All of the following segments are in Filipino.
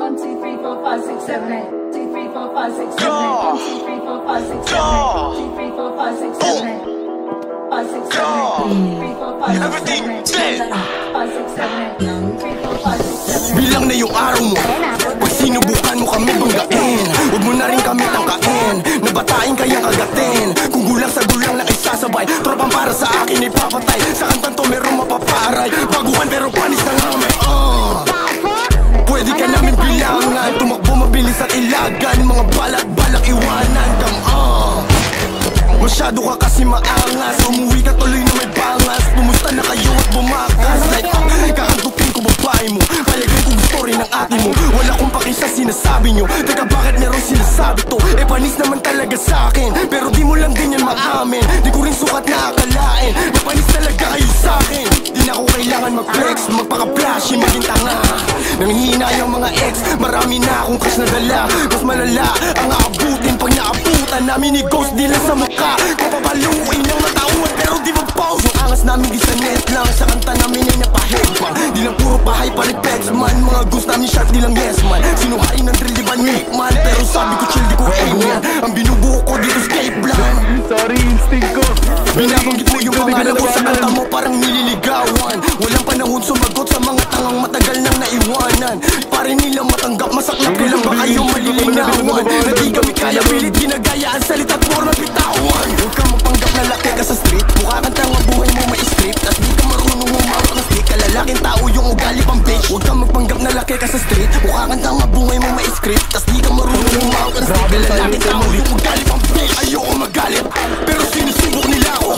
1, 2, 3, 4, 5, 6, 7, 8. 2, 3, 4, 5, 6, 7, 8. 1, 2, 3, 4, 5, 6, 7, 8. 2, 3, 4, 5, 6, 7, 8. 5, 6, 7, 8. 2, 3, 4, 5, 6, 7, 8. 5, 6, 7, 8. 2, 3, 4, 5, 6, 7, 8. Bilang na yung araw mo, pag sinubukan mo kami banggain. Huwag mo na rin kami tangkain, nabatain kayang agatin. Kung gulang sa gulang na isasabay, tropang para sa akin ipapatay. Sa kantang to merong mapaparay, baguhan pero panis na ngamay. Pwede ka namin bilangan, tumakbo mabilis at ilagan. Mga balak iwanan kang masyado ka kasi maangas, umuwi ka tuloy na may bangas. Pumusta na kayo at bumakas. Like kakantukin ko babae mo, palagay ko gusto rin ng ate mo. Wala kong paki sa sinasabi nyo, teka bakit meron sinasabi to? Eh panis naman talaga sa akin, pero di mo lang din yan maamin. Di ko rin sukat na akalain, na panis talaga kayo sa akin. Di na ako kailangan mag-flex, magpaka-flashy, maging tanga. Nanghihina yung mga ex, marami na akong cash na dala. Mas malala ang aabutin pag naabutan namin ni Ghost, di lang sa mukha. Kapapaluin ng matauan pero di ba pause. Yung angas namin di sa net lang, sa kanta namin ay napahegpang. Di lang puro pahay pa repex man, mga ghost namin sharp di lang yes man. Sinuhain ng drill di ba Nick man, pero sabi ko chill di ko aim yan. Ang binubuo ko dito escape plan. Sorry instinct ko. Binabanggit mo yung pangalan ko sa kanta mo parang nililigawan. Walang panahon sumagot sa mga tangang matagal nang naiwanan. Pare nila matanggap, masaklap nilang ba kayo malilinawan. Na di kami kaya pilit ginagaya ang salita't forma bitawan. Huwag kang mapanggap na laki ka sa street, mukha kang tangang buhay mo may script. Tas di ka marunong humawak ng stick, kalalaking tao yung ugali pang bitch. Huwag kang magpanggap na laki ka sa street, mukha kang tangang buhay mo may script. Tas di ka marunong humawak ng stick, kalalaking tao yung ugali pang bitch. Ayoko magalit, pero sinusubok nila ako.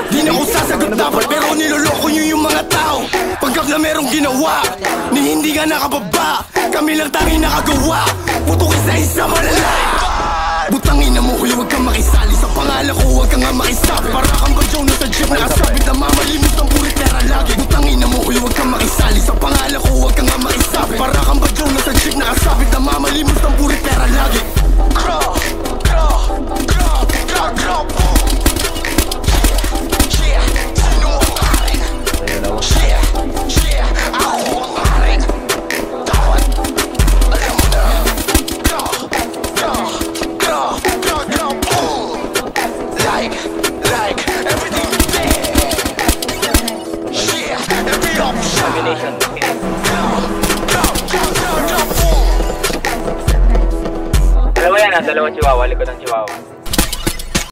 Di na ako sasagot dapat, pero niloloko nyo yung mga tao. Panggap na merong ginawa, ni hindi ka nakababa. Kami lang tanging nakagawa, putukin sa isa malalay. Butangin na mo kuya, huwag kang makisali sa pangalan ko, huwag kang nga makisabi. Para kang badyaw na sa jeep, nakasabit na mamalimos ng puri pera lagi. Butangin na mo kuya, huwag kang makisali sa pangalan ko, huwag kang nga makisabi. Para kang badyaw na sa jeep, nakasabit na mamalimos ng puri pera lagi. Dalawa yan, dalawang chihuahua, likod ng chihuahua.